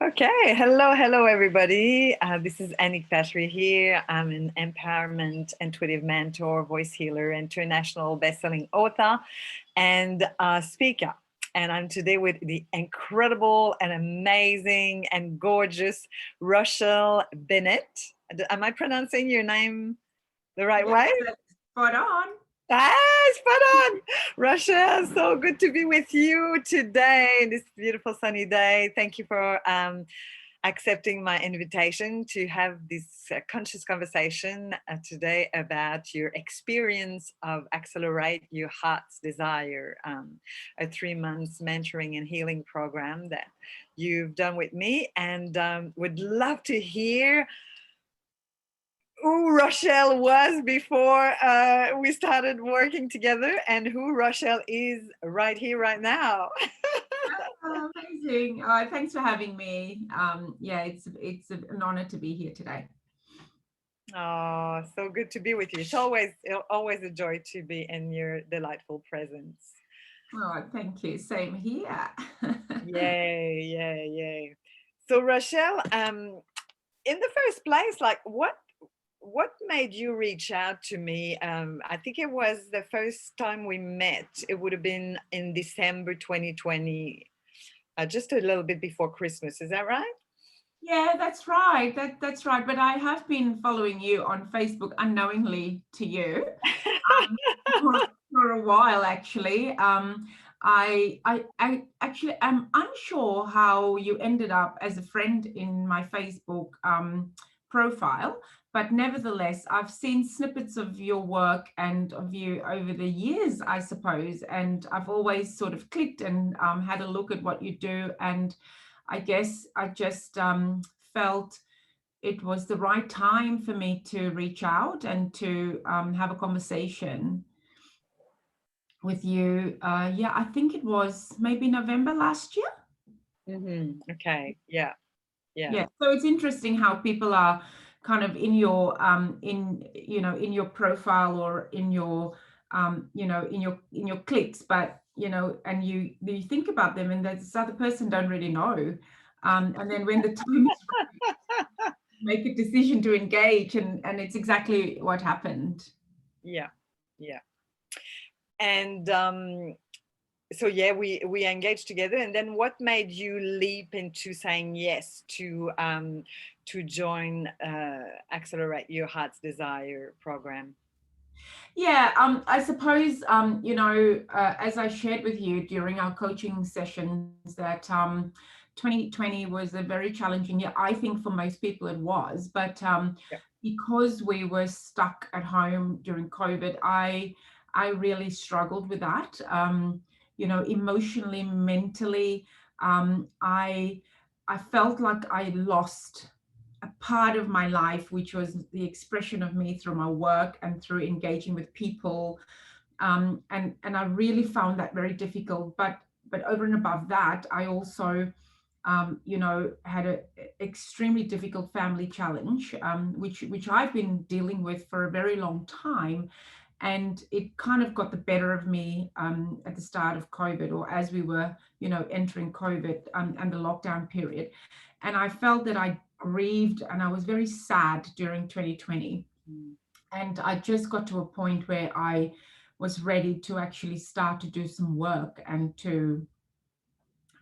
Okay, hello, everybody. This is Anick Patry here. I'm an empowerment, intuitive mentor, voice healer, international best-selling author, and speaker. And I'm today with the incredible and amazing and gorgeous Rochelle Bennett. Am I pronouncing your name the right Yeah, way? spot on. Ah, spot on. Rochelle, so good to be with you today, this beautiful sunny day. Thank you for accepting my invitation to have this conscious conversation today about your experience of Accelerate Your Heart's Desire, a 3 months mentoring and healing program that you've done with me, and would love to hear who Rochelle was before we started working together and who Rochelle is right here, right now. Oh, amazing. Thanks for having me. Yeah, it's an honor to be here today. Oh, so good to be with you. It's always a joy to be in your delightful presence. Oh, thank you. Same here. Yay, yay, yay. So Rochelle, in the first place, like what made you reach out to me? I think it was the first time we met. It would have been in December 2020, just a little bit before Christmas. Is that right? Yeah, that's right. That's right. But I have been following you on Facebook unknowingly to you um, for a while, actually. I actually am unsure how you ended up as a friend in my Facebook profile, but nevertheless, I've seen snippets of your work and of you over the years, I suppose, and I've always sort of clicked and had a look at what you do, and I guess I just felt it was the right time for me to reach out and to have a conversation with you. Yeah, I think it was maybe November last year. Okay. Yeah. Yeah. Yeah, so it's interesting how people are kind of in your in your profile or in your in your clicks, but and you think about them and this other person don't really know. And then when the time is make a decision to engage, and it's exactly what happened. Yeah. Yeah. And so yeah, we engaged together. And then what made you leap into saying yes to join Accelerate Your Heart's Desire program? Yeah, I suppose as I shared with you during our coaching sessions that 2020 was a very challenging year. I think for most people it was, but Yeah. because we were stuck at home during COVID, I really struggled with that. Emotionally, mentally, I felt like I lost a part of my life, which was the expression of me through my work and through engaging with people. And I really found that very difficult. But over and above that, I also, had a extremely difficult family challenge, which I've been dealing with for a very long time. And it kind of got the better of me at the start of COVID, or as we were, entering COVID and the lockdown period. And I felt that I grieved and I was very sad during 2020. Mm. And I just got to a point where I was ready to actually start to do some work and to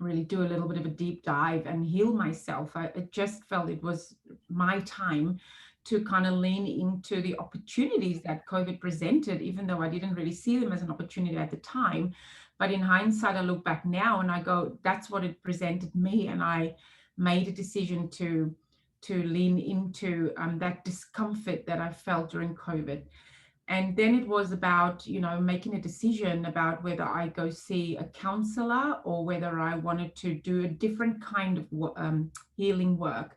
really do a little bit of a deep dive and heal myself. I just felt it was my time to kind of lean into the opportunities that COVID presented, even though I didn't really see them as an opportunity at the time. But in hindsight, I look back now and I go, that's what it presented me. And I made a decision to lean into that discomfort that I felt during COVID. And then it was about making a decision about whether I go see a counselor or whether I wanted to do a different kind of healing work.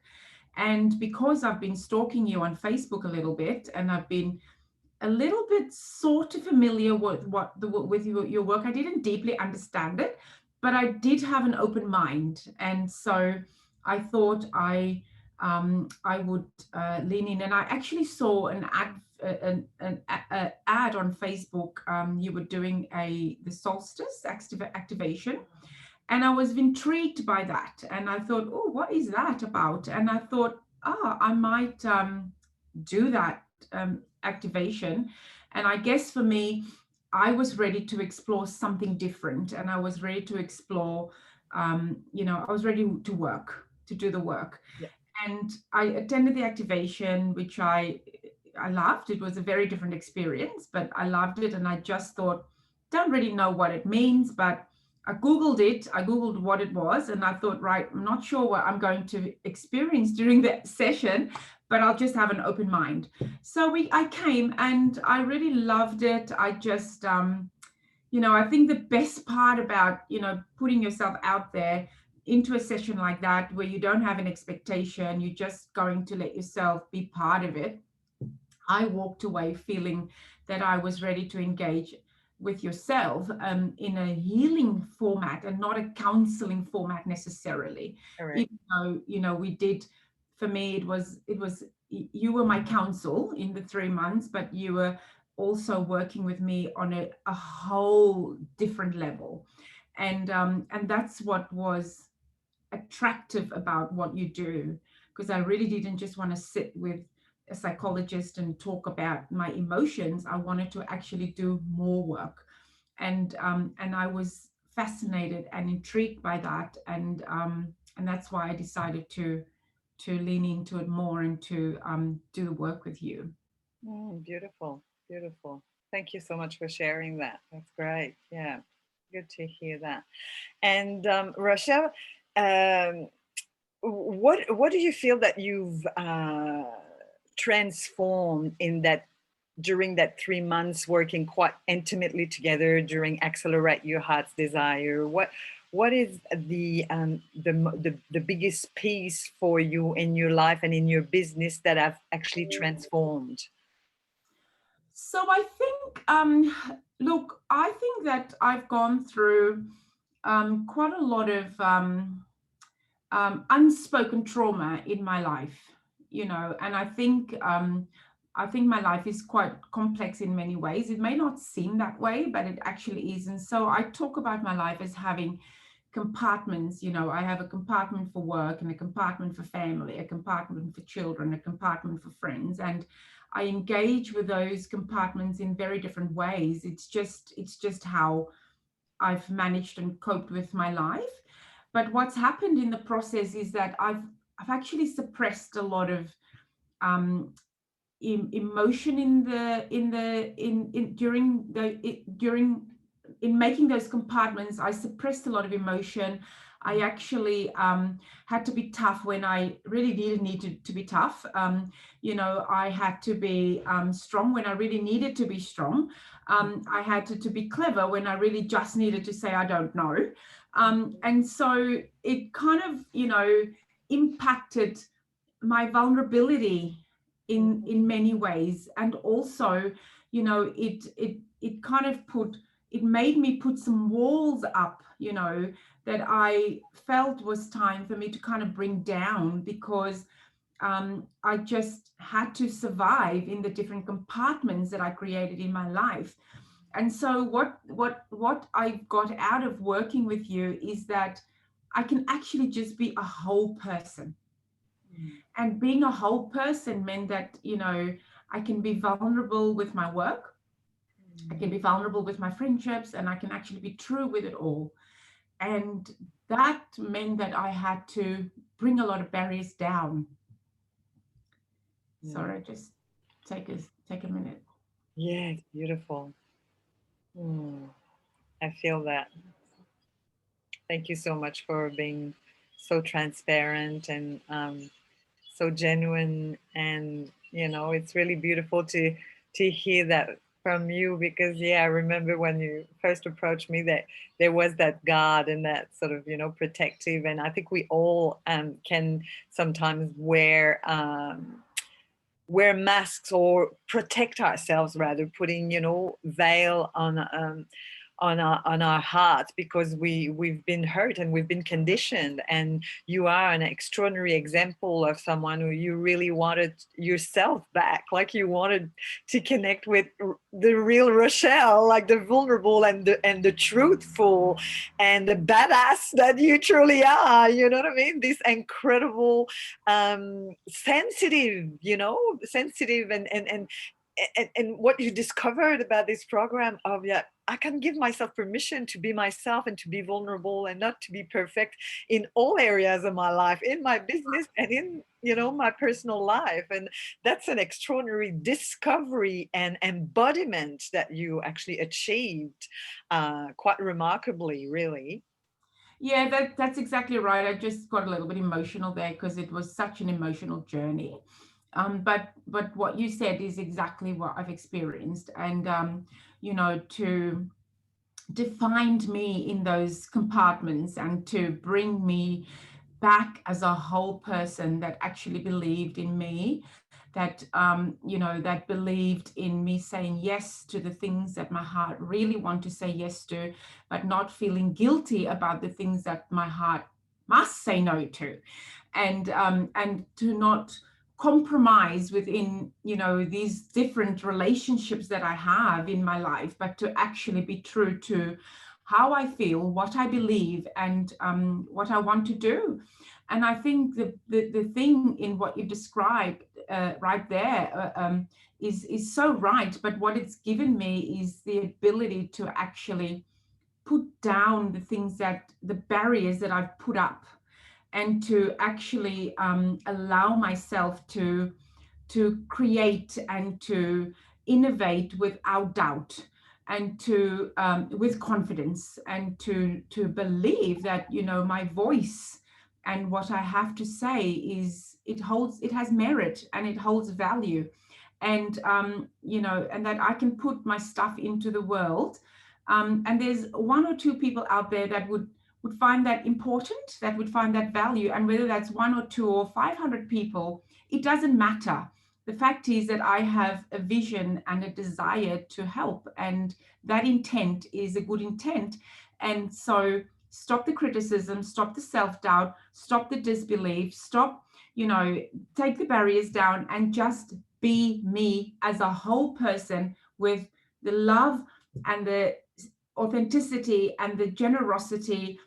And because I've been stalking you on Facebook a little bit, and I've been a little bit sort of familiar with your work, I didn't deeply understand it, but I did have an open mind. And so I thought I would lean in, and I actually saw an ad on Facebook. You were doing the solstice activation, And I was intrigued by that. And I thought, oh, what is that about? And I thought, I might do that activation. And I guess for me, I was ready to explore something different. And I was ready to explore, I was ready to work, to do the work. Yeah. And I attended the activation, which I loved. It was a very different experience, but I loved it. And I just thought, don't really know what it means, but I Googled it. I Googled what it was, and I thought, right, I'm not sure what I'm going to experience during the session, but I'll just have an open mind. So I came and I really loved it. I just, I think the best part about, putting yourself out there into a session like that, where you don't have an expectation, you're just going to let yourself be part of it. I walked away feeling that I was ready to engage with yourself in a healing format and not a counseling format necessarily. Correct. Even though, we did, for me, it was, you were my counsel in the 3 months, but you were also working with me on a whole different level. And that's what was attractive about what you do, because I really didn't just want to sit with a psychologist and talk about my emotions. I wanted to actually do more work, and I was fascinated and intrigued by that, and that's why I decided to lean into it more and to do the work with you. Beautiful, beautiful. Thank you so much for sharing that. That's great. Yeah, good to hear that. And Rochelle, um, what do you feel that you've transformed in that during that 3 months working quite intimately together during Accelerate Your Heart's Desire? What is the biggest piece for you in your life and in your business that have actually transformed? So I think, look, I think that I've gone through quite a lot of unspoken trauma in my life, and I think my life is quite complex in many ways. It may not seem that way, but it actually is. And so I talk about my life as having compartments. I have a compartment for work and a compartment for family, a compartment for children, a compartment for friends, and I engage with those compartments in very different ways. It's just how I've managed and coped with my life. But what's happened in the process is that I've actually suppressed a lot of um, emotion during in making those compartments. I suppressed a lot of emotion. I actually had to be tough when I really needed to be tough. I had to be strong when I really needed to be strong. I had to be clever when I really just needed to say I don't know. And so it kind of, impacted my vulnerability in many ways. And also, it kind of it made me put some walls up, that I felt was time for me to kind of bring down, because I just had to survive in the different compartments that I created in my life. And so what I got out of working with you is that I can actually just be a whole person. And being a whole person meant that, I can be vulnerable with my work, I can be vulnerable with my friendships, and I can actually be true with it all. And that meant that I had to bring a lot of barriers down. Sorry, just take a minute. Yes, beautiful. I feel that. Thank you so much for being so transparent and so genuine. And it's really beautiful to hear that from you, because I remember when you first approached me that there was that guard and that sort of protective, and I think we all can sometimes wear masks or protect ourselves, rather putting veil on our hearts, because we've been hurt and we've been conditioned. And you are an extraordinary example of someone who you really wanted yourself back, like you wanted to connect with the real Rochelle, like the vulnerable and the truthful and the badass that you truly are. You know what I mean? This incredible sensitive, sensitive, and what you discovered about this program of, yeah, I can give myself permission to be myself and to be vulnerable and not to be perfect in all areas of my life, in my business and in, my personal life. And that's an extraordinary discovery and embodiment that you actually achieved quite remarkably, really. Yeah, that's exactly right. I just got a little bit emotional there because it was such an emotional journey. But what you said is exactly what I've experienced, and to defined me in those compartments and to bring me back as a whole person that actually believed in me, that that believed in me saying yes to the things that my heart really want to say yes to, but not feeling guilty about the things that my heart must say no to, and to not compromise within these different relationships that I have in my life, but to actually be true to how I feel, what I believe, and what I want to do. And I think the thing in what you described right there is so right. But what it's given me is the ability to actually put down the things, that the barriers that I've put up, and to actually allow myself to create and to innovate without doubt, and to with confidence, and to believe that my voice and what I have to say it has merit and it holds value, and and that I can put my stuff into the world, and there's one or two people out there that would find that important, that would find that value, and whether that's one or two or 500 people, it doesn't matter. The fact is that I have a vision and a desire to help, and that intent is a good intent. And so stop the criticism, stop the self-doubt, stop the disbelief, stop, take the barriers down, and just be me as a whole person, with the love and the authenticity and the generosity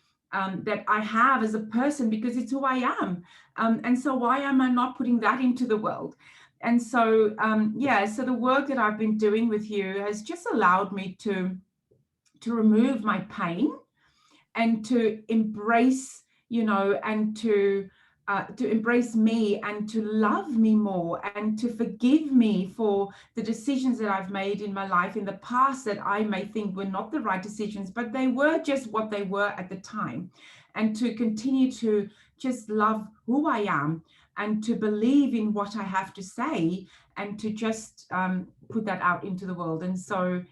that I have as a person, because it's who I am. And so why am I not putting that into the world? And so, so the work that I've been doing with you has just allowed me to remove my pain, and to embrace, and to embrace me, and to love me more, and to forgive me for the decisions that I've made in my life in the past that I may think were not the right decisions, but they were just what they were at the time. And to continue to just love who I am, and to believe in what I have to say, and to just put that out into the world. And so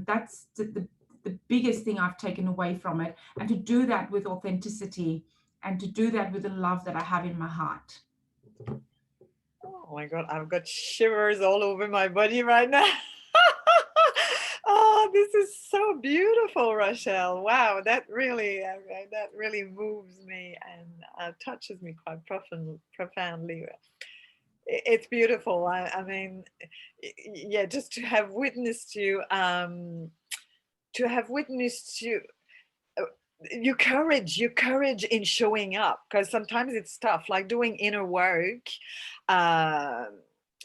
that's the biggest thing I've taken away from it, and to do that with authenticity, and to do that with the love that I have in my heart. Oh my God, I've got shivers all over my body right now. Oh, this is so beautiful, Rochelle. Wow, that really moves me and touches me quite profoundly. It's beautiful. I mean, yeah, just to have witnessed you, your courage in showing up, because sometimes it's tough, like doing inner work, uh,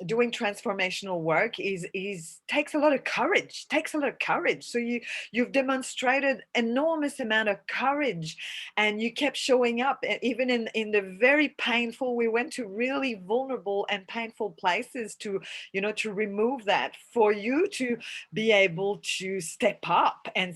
doing transformational work is takes a lot of courage. So you've demonstrated enormous amount of courage, and you kept showing up, and even in the very painful, we went to really vulnerable and painful places to to remove that, for you to be able to step up and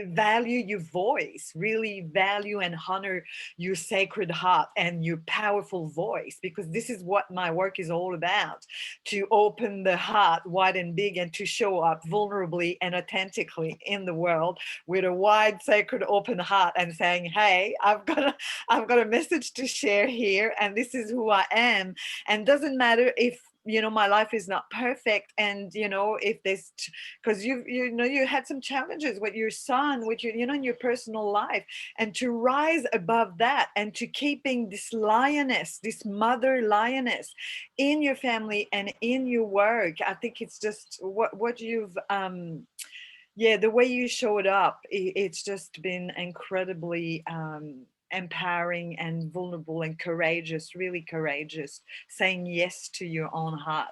value your voice, really value and honor your sacred heart and your powerful voice, because this is what my work is all about: to open the heart wide and big, and to show up vulnerably and authentically in the world with a wide, sacred, open heart, and saying, hey, I've got a message to share here, and this is who I am. And doesn't matter if my life is not perfect, and if there's, because you had some challenges with your son, with your in your personal life, and to rise above that and to keeping this lioness, this mother lioness in your family and in your work. I think it's just what you've yeah, the way you showed up, it's just been incredibly empowering and vulnerable and courageous, really courageous, saying yes to your own heart,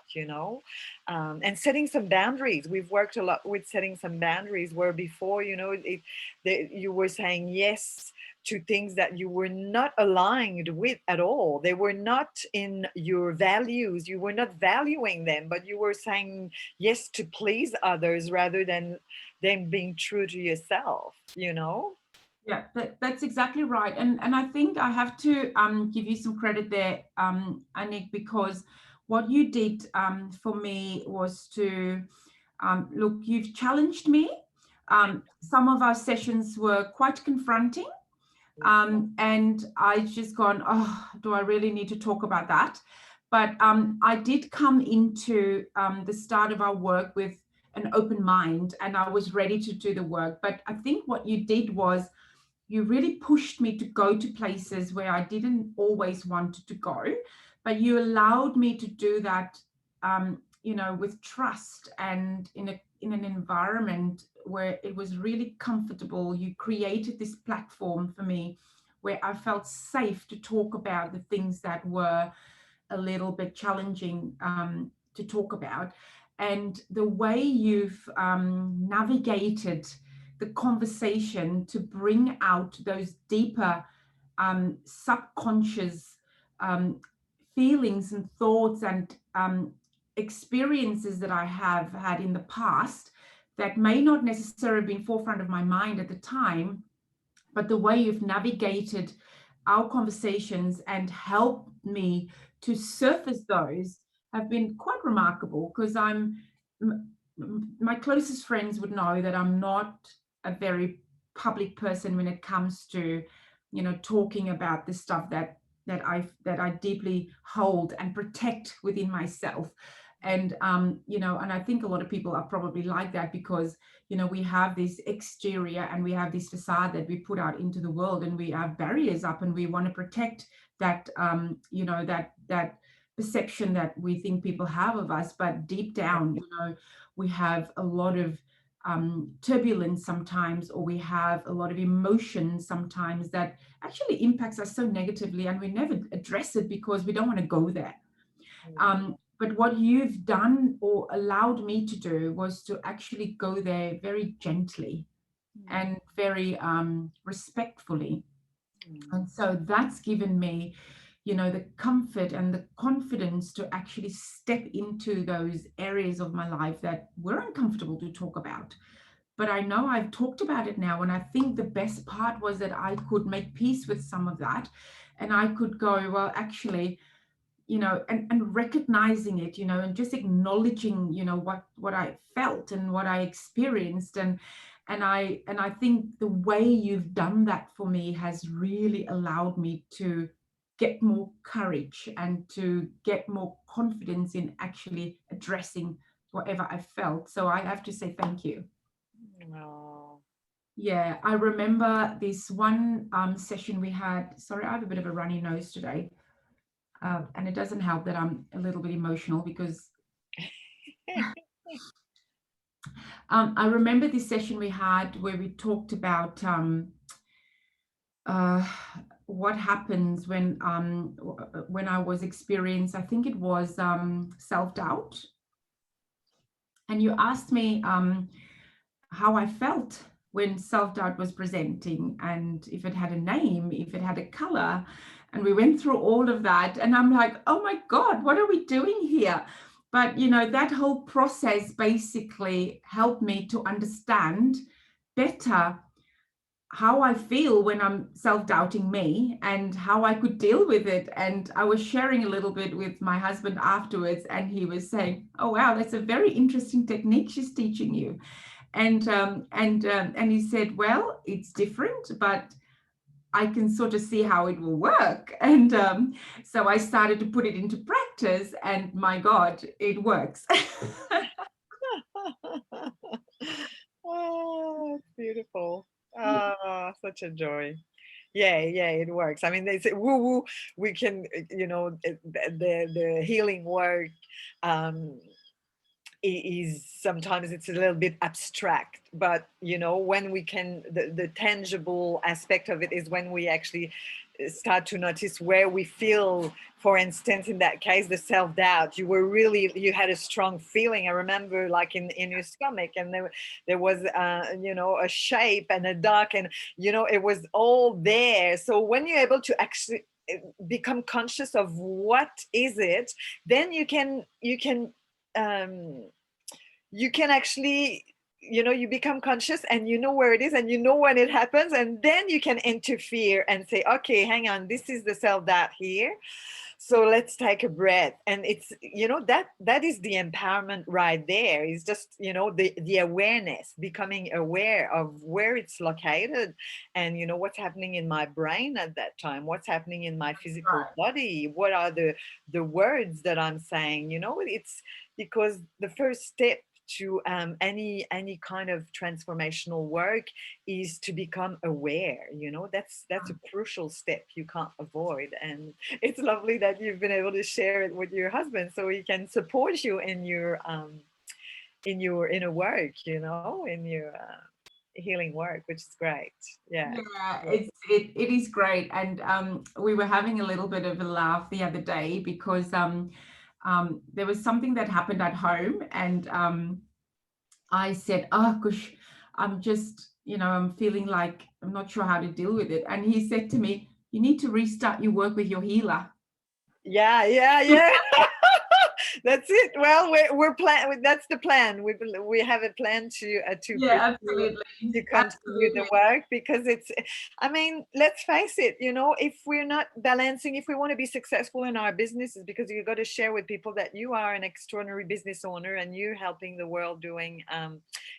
and setting some boundaries. We've worked a lot with setting some boundaries where before, you were saying yes to things that you were not aligned with at all. They were not in your values. You were not valuing them, but you were saying yes to please others rather than being true to yourself. Yeah, that's exactly right. And I think I have to give you some credit there, Anick, because what you did for me was to look, you've challenged me. Some of our sessions were quite confronting. And I just gone, oh, do I really need to talk about that? But I did come into the start of our work with an open mind, and I was ready to do the work. But I think what you did was you really pushed me to go to places where I didn't always want to go, but you allowed me to do that, with trust and in an environment where it was really comfortable. You created this platform for me where I felt safe to talk about the things that were a little bit challenging to talk about. And the way you've navigated the conversation to bring out those deeper subconscious feelings and thoughts and experiences that I have had in the past that may not necessarily have been forefront of my mind at the time, but the way you've navigated our conversations and helped me to surface those have been quite remarkable, because my closest friends would know that I'm not a very public person when it comes to, talking about the stuff that I deeply hold and protect within myself. And and I think a lot of people are probably like that, because we have this exterior and we have this facade that we put out into the world, and we have barriers up, and we want to protect that that perception that we think people have of us. But deep down, we have a lot of turbulence sometimes, or we have a lot of emotion sometimes that actually impacts us so negatively, and we never address it because we don't want to go there. But what you've done or allowed me to do was to actually go there very gently and very respectfully. And so that's given me, the comfort and the confidence to actually step into those areas of my life that were uncomfortable to talk about. But I know I've talked about it now. And I think the best part was that I could make peace with some of that. And I could go, well, actually, and recognizing it, and just acknowledging, what I felt and what I experienced. And I think the way you've done that for me has really allowed me to get more courage and to get more confidence in actually addressing whatever I felt. So I have to say thank you. Oh. Yeah, I remember this one session we had. Sorry, I have a bit of a runny nose today. And it doesn't help that I'm a little bit emotional, because I remember this session we had where we talked about what happens when I was experienced, I think it was self-doubt. And you asked me how I felt when self-doubt was presenting, and if it had a name, if it had a color. And we went through all of that, and I'm like, oh my God, what are we doing here? But that whole process basically helped me to understand better how I feel when I'm self-doubting me and how I could deal with it. And I was sharing a little bit with my husband afterwards, and he was saying, oh wow, that's a very interesting technique she's teaching you. And he said, well, it's different, but I can sort of see how it will work. And so I started to put it into practice, and my God, it works. Oh, it's beautiful. Ah, such a joy. Yeah, yeah, it works. I mean, they say woo woo. We can, the healing work um, is sometimes it's a little bit abstract, but when we can, the tangible aspect of it is when we actually start to notice where we feel, for instance, in that case, the self-doubt. You had a strong feeling. I remember, like, in your stomach, and there was a shape and a duck, and it was all there. So when you're able to actually become conscious of what is it, then um you can actually, you become conscious, and you know where it is, and you know when it happens, and then you can interfere and say, okay, hang on, this is the self-doubt here, so let's take a breath. And it's, that is the empowerment right there. Is just, the awareness, becoming aware of where it's located, and what's happening in my brain at that time, what's happening in my physical Right. body, what are the words that I'm saying. It's because the first step to any kind of transformational work is to become aware. That's a crucial step you can't avoid. And it's lovely that you've been able to share it with your husband, so he can support you in your inner work, in your healing work, which is great. Yeah. Yeah, it is great. And we were having a little bit of a laugh the other day because there was something that happened at home, and I said, oh gosh, I'm just, I'm feeling like I'm not sure how to deal with it. And he said to me, you need to restart your work with your healer. Yeah, yeah, yeah. That's it. Well, we're plan. That's the plan. We have a plan to Yeah, pursue, absolutely. to continue the Absolutely. work, because it's. I mean, let's face it. If we're not balancing, if we want to be successful in our businesses, because you've got to share with people that you are an extraordinary business owner, and you're helping the world, doing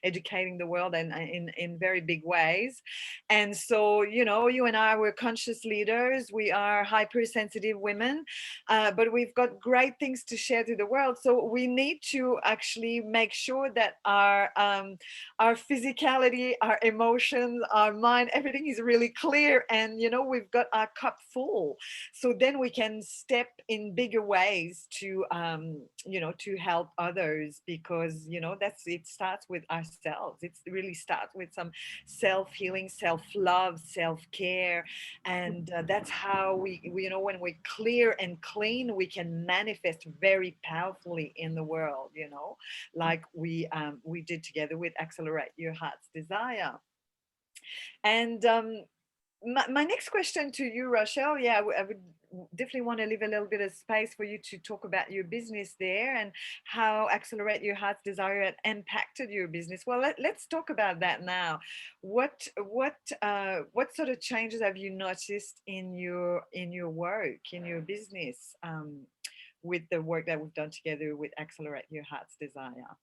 educating the world, and in very big ways. And so, you and I, we're conscious leaders. We are hypersensitive women, but we've got great things to share to the world. So we need to actually make sure that our physicality, our emotions, our mind, everything is really clear, and we've got our cup full. So then we can step in bigger ways to help others, because that's, it starts with ourselves. It really starts with some self-healing, self-love, self-care. And that's how when we're clear and clean, we can manifest very powerfully in the world, like we did together with Accelerate Your Heart's Desire. And my next question to you, Rochelle, yeah, I would definitely want to leave a little bit of space for you to talk about your business there, and how Accelerate Your Heart's Desire had impacted your business. Well, let's talk about that now. What sort of changes have you noticed in your work, in your business, with the work that we've done together with Accelerate Your Heart's Desire?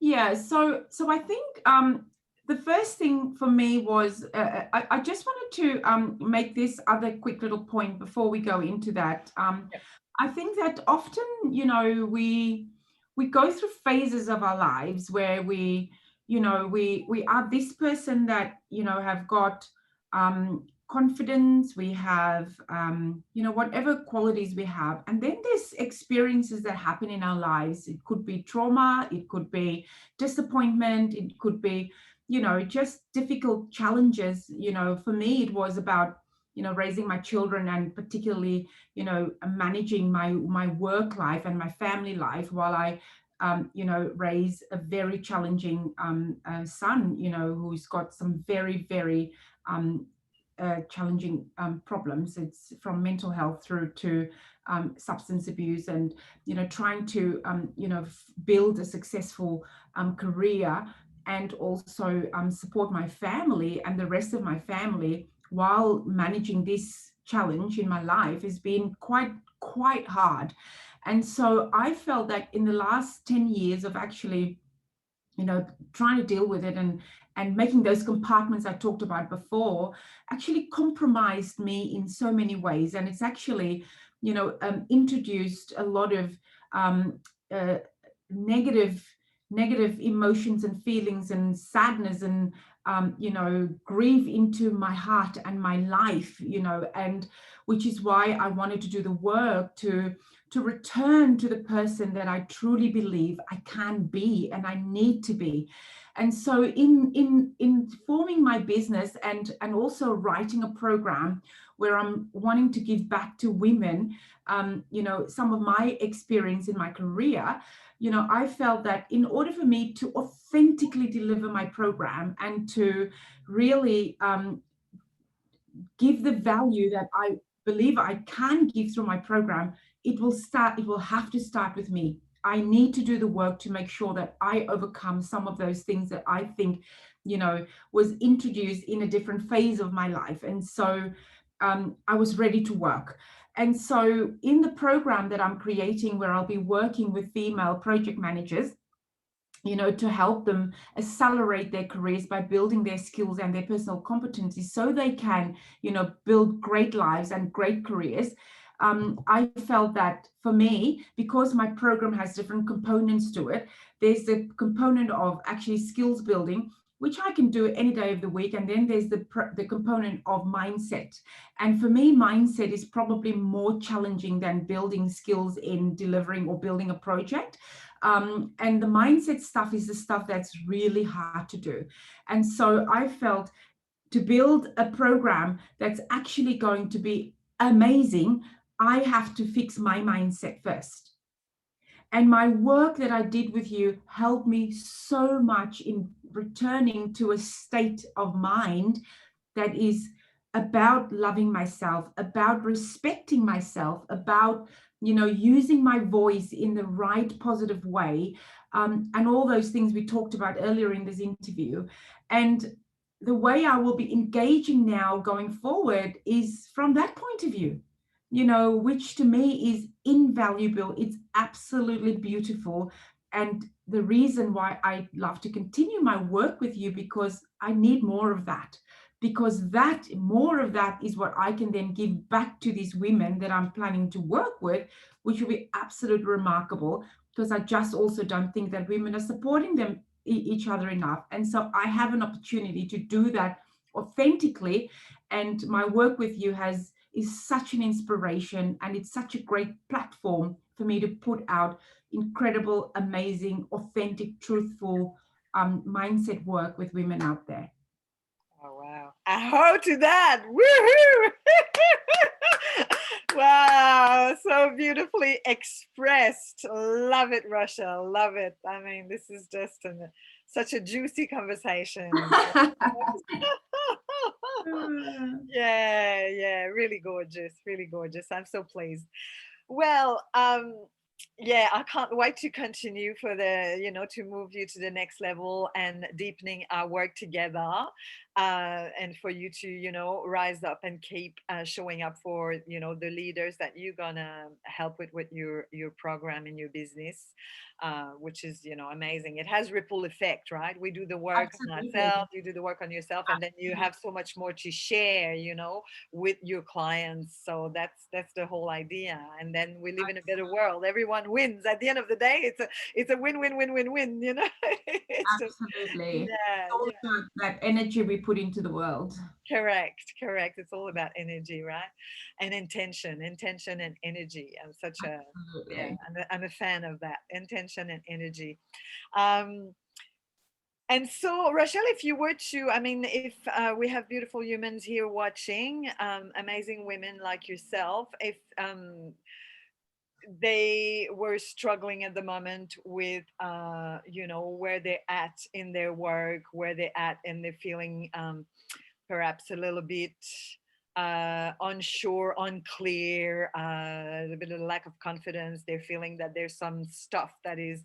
Yeah, so I think the first thing for me was I just wanted to make this other quick little point before we go into that. Yeah. I think that often, we go through phases of our lives where we are this person that have got confidence, we have whatever qualities we have, and then there's experiences that happen in our lives. It could be trauma, it could be disappointment, it could be just difficult challenges. For me it was about raising my children, and particularly managing my work life and my family life while I raise a very challenging son, who's got some very, very challenging problems. It's from mental health through to substance abuse, and trying to build a successful career, and also support my family and the rest of my family while managing this challenge in my life has been quite hard. And so I felt that in the last 10 years of actually trying to deal with it, and making those compartments I talked about before actually compromised me in so many ways. And it's actually, introduced a lot of uh, negative emotions and feelings and sadness and grief into my heart and my life, and which is why I wanted to do the work to return to the person that I truly believe I can be and I need to be. And so in forming my business and also writing a program where I'm wanting to give back to women, some of my experience in my career, I felt that in order for me to authentically deliver my program and to really give the value that I believe I can give through my program, it will have to start with me. I need to do the work to make sure that I overcome some of those things that I think, was introduced in a different phase of my life. And so I was ready to work. And so in the program that I'm creating, where I'll be working with female project managers, to help them accelerate their careers by building their skills and their personal competencies so they can, build great lives and great careers. I felt that for me, because my program has different components to it, there's the component of actually skills building, which I can do any day of the week. And then there's the component of mindset. And for me, mindset is probably more challenging than building skills in delivering or building a project. And the mindset stuff is the stuff that's really hard to do. And so I felt to build a program that's actually going to be amazing, I have to fix my mindset first. And my work that I did with you helped me so much in returning to a state of mind that is about loving myself, about respecting myself, about using my voice in the right positive way, and all those things we talked about earlier in this interview. And the way I will be engaging now going forward is from that point of view, which to me is invaluable. It's absolutely beautiful. And the reason why I love to continue my work with you, because I need more of that. Because that more of that is what I can then give back to these women that I'm planning to work with, which will be absolutely remarkable, because I just also don't think that women are supporting them each other enough. And so I have an opportunity to do that authentically. And my work with you is such an inspiration, and it's such a great platform for me to put out incredible, amazing, authentic, truthful mindset work with women out there. Oh, wow. Aho to that. Woohoo! Wow, so beautifully expressed. Love it, Rochelle. Love it. I mean, this is just such a juicy conversation. Yeah, really gorgeous, really gorgeous. I'm so pleased. Well, yeah, I can't wait to continue for to move you to the next level and deepening our work together, and for you to, rise up and keep showing up for, the leaders that you're gonna help with your program and your business, which is, amazing. It has ripple effect, right? We do the work on Absolutely. ourselves, you do the work on yourself, and then you have so much more to share, with your clients. So that's the whole idea. And then we live in a better world. Everyone wins. At the end of the day, it's a win-win-win-win-win, It's just, Absolutely. yeah, Also yeah. that energy we put into the world. Correct. It's all about energy, right? And intention and energy. I'm such a, yeah, Absolutely. I'm a fan of that, intention and energy. Um, and so, Rochelle, if you were to, I mean, if we have beautiful humans here watching, amazing women like yourself, if they were struggling at the moment with, where they're at in their work, where they're at, and they're feeling perhaps a little bit unsure, unclear, a bit of lack of confidence. They're feeling that there's some stuff that is,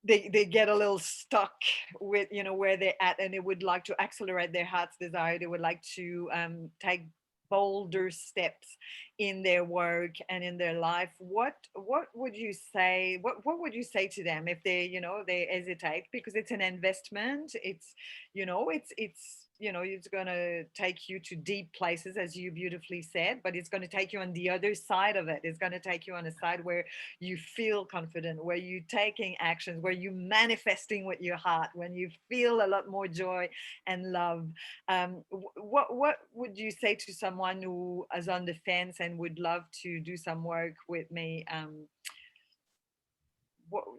they get a little stuck with, where they're at, and they would like to accelerate their heart's desire. They would like to take bolder steps in their work and in their life, what would you say, what would you say to them if they, you know, they hesitate? Because it's an investment, it's, you know, it's you know, it's going to take you to deep places, as you beautifully said, but it's going to take you on the other side of it. It's going to take you on a side where you feel confident, where you're taking actions, where you're manifesting with your heart, when you feel a lot more joy and love. What would you say to someone who is on the fence and would love to do some work with me?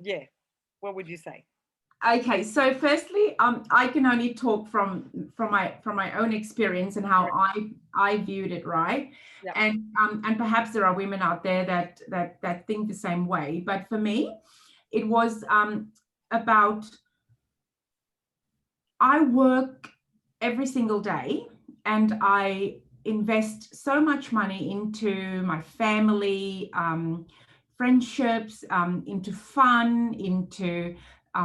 Yeah, what would you say? Okay, so firstly, I can only talk from my own experience and how I viewed it, right? Yeah. And perhaps there are women out there that think the same way. But for me, it was about, I work every single day and I invest so much money into my family, friendships, into fun, into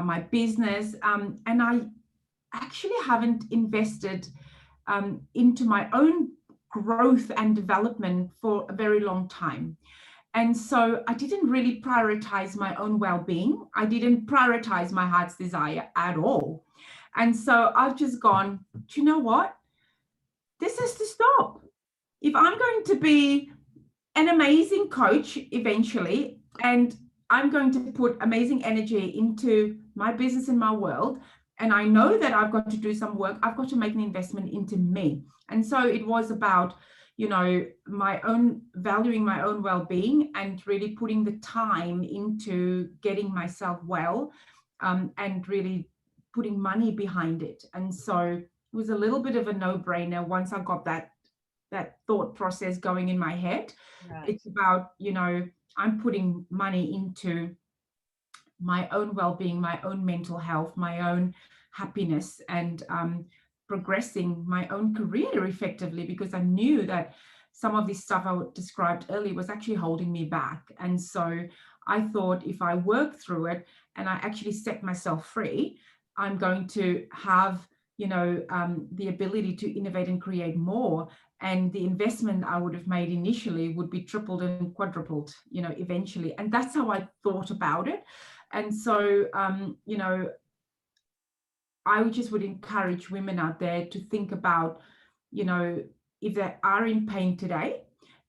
my business. And I actually haven't invested into my own growth and development for a very long time. And so I didn't really prioritize my own well-being. I didn't prioritize my heart's desire at all. And so I've just gone, do you know what? This has to stop. If I'm going to be an amazing coach eventually, and I'm going to put amazing energy into my business and my world, and I know that I've got to do some work, I've got to make an investment into me. And so it was about, you know, my own valuing my own well-being and really putting the time into getting myself well, and really putting money behind it. And so it was a little bit of a no-brainer once I got that thought process going in my head. Right. It's about, you know, I'm putting money into my own well-being, my own mental health, my own happiness, and progressing my own career effectively, because I knew that some of this stuff I described earlier was actually holding me back. And so I thought, if I work through it and I actually set myself free, I'm going to have, you know, the ability to innovate and create more. And the investment I would have made initially would be tripled and quadrupled, you know, eventually. And that's how I thought about it. And so, you know, I just would encourage women out there to think about, you know, if they are in pain today,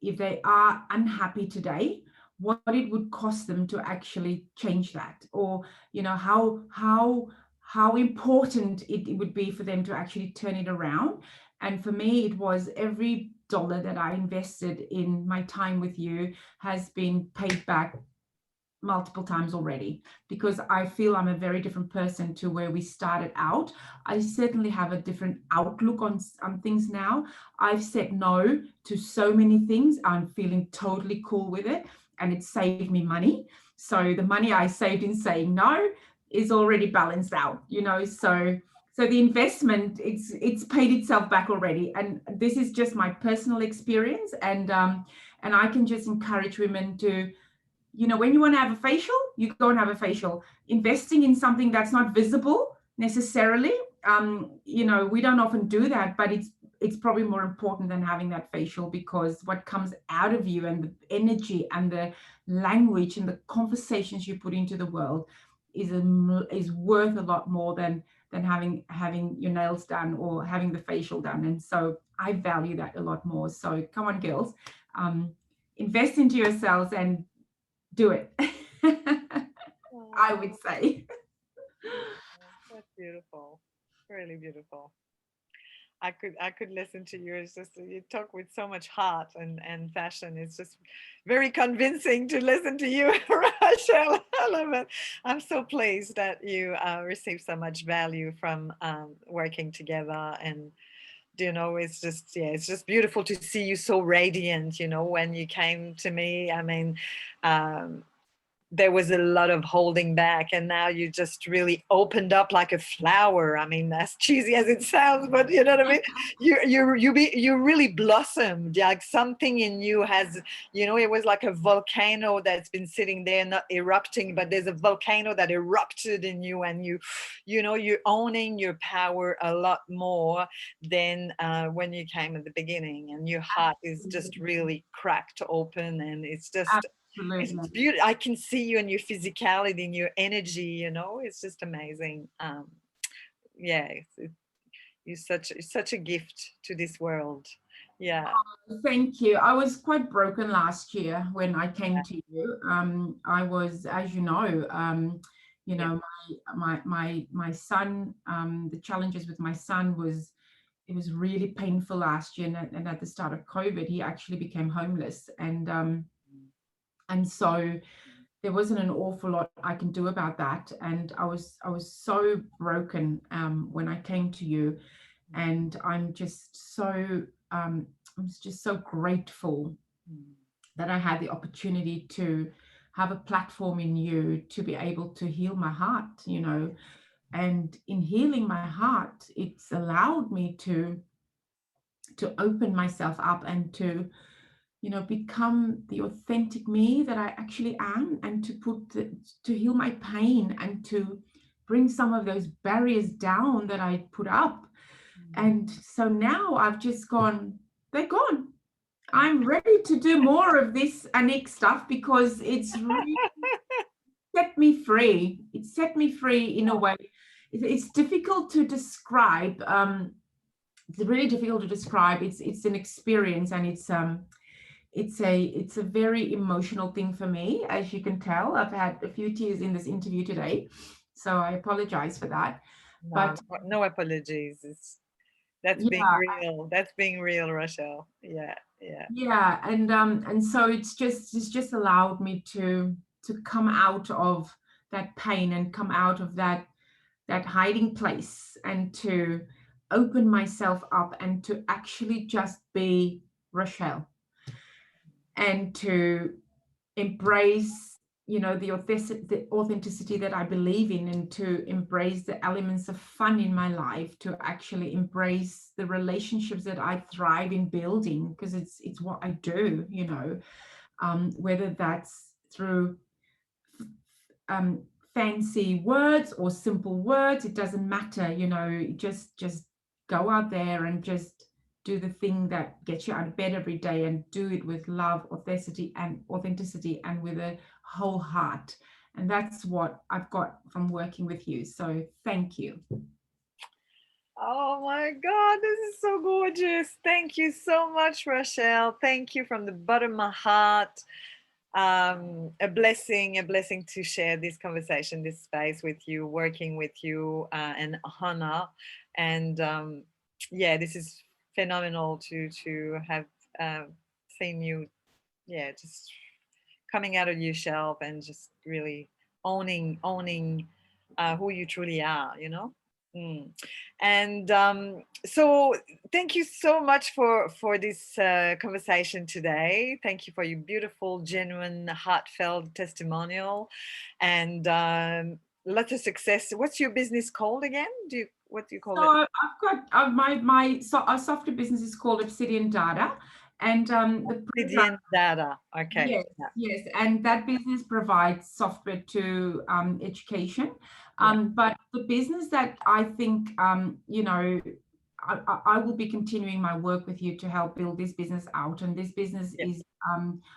if they are unhappy today, what it would cost them to actually change that, or, you know, how important it would be for them to actually turn it around. And for me, it was every dollar that I invested in my time with you has been paid back multiple times already, because I feel I'm a very different person to where we started out. I certainly have a different outlook on things now. I've said no to so many things. I'm feeling totally cool with it, and it saved me money. So the money I saved in saying no is already balanced out, you know. So the investment, it's paid itself back already. And this is just my personal experience, and I can just encourage women to, you know, when you want to have a facial, you go and have a facial. Investing in something that's not visible necessarily, you know, we don't often do that, but it's probably more important than having that facial, because what comes out of you and the energy and the language and the conversations you put into the world is worth a lot more than having your nails done or having the facial done. And so I value that a lot more. So come on, girls, invest into yourselves and do it. I would say. That's beautiful. Really beautiful. I could listen to you. It's just you talk with so much heart and passion. It's just very convincing to listen to you, Rochelle. I love it. I'm so pleased that you received so much value from working together. And you know, it's just, yeah, it's just beautiful to see you so radiant, you know, when you came to me. I mean, um, there was a lot of holding back, and now you just really opened up like a flower. I mean, as cheesy as it sounds, but you know what I mean. You really blossomed. Like something in you has, you know, it was like a volcano that's been sitting there not erupting, but there's a volcano that erupted in you, and you know, you're owning your power a lot more than when you came at the beginning, and your heart is just really cracked open, and it's Absolutely. beautiful. I can see you and your physicality and your energy, you know, it's just amazing. Yeah, you're such a gift to this world. Yeah. Thank you. I was quite broken last year when I came to you. I was, as you Yeah. know, my son, the challenges with my son was, it was really painful last year. And at the start of COVID, he actually became homeless. And so there wasn't an awful lot I can do about that. And I was so broken when I came to you. And I'm just so grateful that I had the opportunity to have a platform in you to be able to heal my heart, you know. And in healing my heart, it's allowed me to open myself up and to, you know, become the authentic me that I actually am, and to heal my pain and to bring some of those barriers down that I put up. And so now I've just gone, they're gone. I'm ready to do more of this Anick stuff, because it's really set me free. It set me free in a way. It's difficult to describe. It's really difficult to describe. It's an experience, and it's a very emotional thing for me, as you can tell. I've had a few tears in this interview today, so I apologize for that. No, But no apologies. That's being yeah, real. That's being real, Rochelle. Yeah, yeah. yeah, and so it's just allowed me to come out of that pain and come out of that hiding place, and to open myself up and to actually just be Rochelle, and to embrace, you know, the authenticity that I believe in, and to embrace the elements of fun in my life, to actually embrace the relationships that I thrive in building, because it's what I do, you know. Whether that's through um, fancy words or simple words, it doesn't matter, you know. Just go out there and just do the thing that gets you out of bed every day, and do it with love, authenticity, and with a whole heart. And that's what I've got from working with you. So thank you. Oh my God, this is so gorgeous. Thank you so much, Rochelle. Thank you from the bottom of my heart. A blessing to share this conversation, this space with you, working with you, and Hannah. And yeah, this is phenomenal to have uh, seen you. Yeah, just coming out of your shelf and just really owning who you truly are. You know. Mm. And so thank you so much for this conversation today. Thank you for your beautiful, genuine, heartfelt testimonial, and lots of success. What's your business called again? What do you call So it? I've got our software business is called Obsidian Data, and the program. Obsidian Data. Okay. Yes, Yeah. yes, and that business provides software to education. Yeah. But the business that I think, I will be continuing my work with you to help build this business out. And this business Yeah. is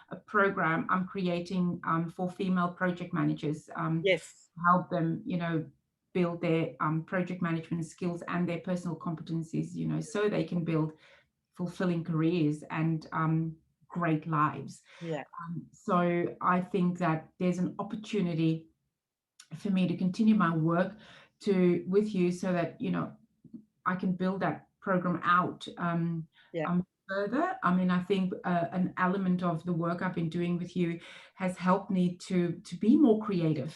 a program I'm creating for female project managers, Yes. to help them, you know, build their project management skills and their personal competencies, you know, so they can build fulfilling careers and great lives. Yeah. So I think that there's an opportunity for me to continue my work with you, so that, you know, I can build that program out Yeah. further. I mean, I think an element of the work I've been doing with you has helped me to be more creative.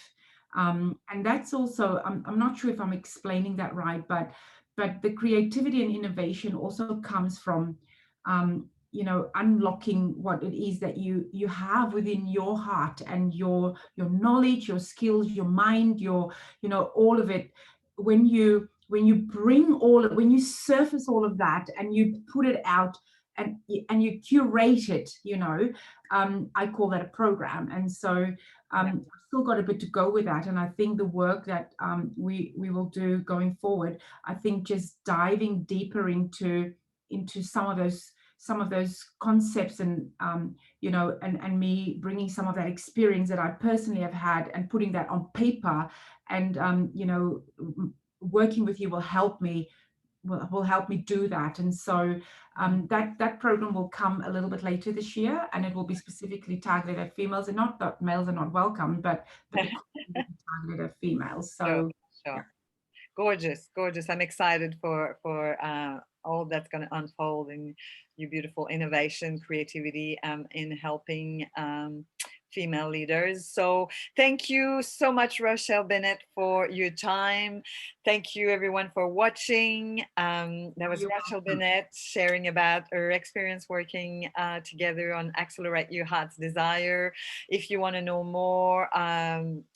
And that's also, I'm not sure if I'm explaining that right, but the creativity and innovation also comes from you know, unlocking what it is that you have within your heart, and your knowledge, your skills, your mind, your, you know, all of it. When you bring all, when you surface all of that and you put it out, and you curate it, you know, I call that a program. And so Yeah. I've still got a bit to go with that. And I think the work that we will do going forward, I think just diving deeper into some of those concepts, and you know, and me bringing some of that experience that I personally have had and putting that on paper, and you know, working with you will help me, will help me do that. And so that program will come a little bit later this year, and it will be specifically targeted at females, and not that males are not welcome, but the content will be targeted at females. Sure, So yeah. sure. Gorgeous, gorgeous. I'm excited for all that's going to unfold in your beautiful innovation, creativity, in helping female leaders. So thank you so much, Rochelle Bennett, for your time. Thank you, everyone, for watching. That was You're Rochelle welcome. Bennett sharing about her experience working together on Accelerate Your Heart's Desire. If you want to know more,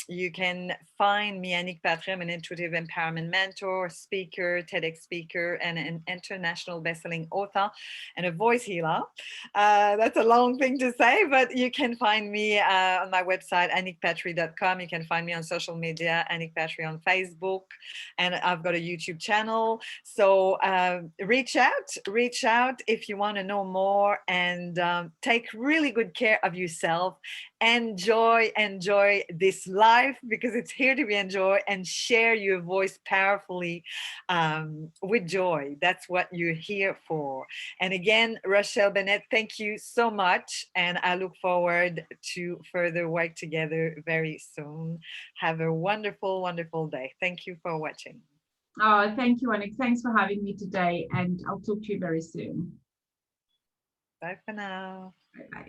you can find me, Anick Patry. I'm an intuitive empowerment mentor, speaker, TEDx speaker, and an international best-selling author and a voice healer. That's a long thing to say, but you can find me on my website, anickpatry.com. You can find me on social media, Anick Patry on Facebook, and I've got a YouTube channel. So reach out if you want to know more, and take really good care of yourself. Enjoy this life, because it's here to be enjoyed, and share your voice powerfully with joy. That's what you're here for. And again, Rochelle Bennett, thank you so much, and I look forward to further work together very soon. Have a wonderful, wonderful day. Thank you for watching. Oh, thank you, Anick. Thanks for having me today, and I'll talk to you very soon. Bye for now. Bye bye.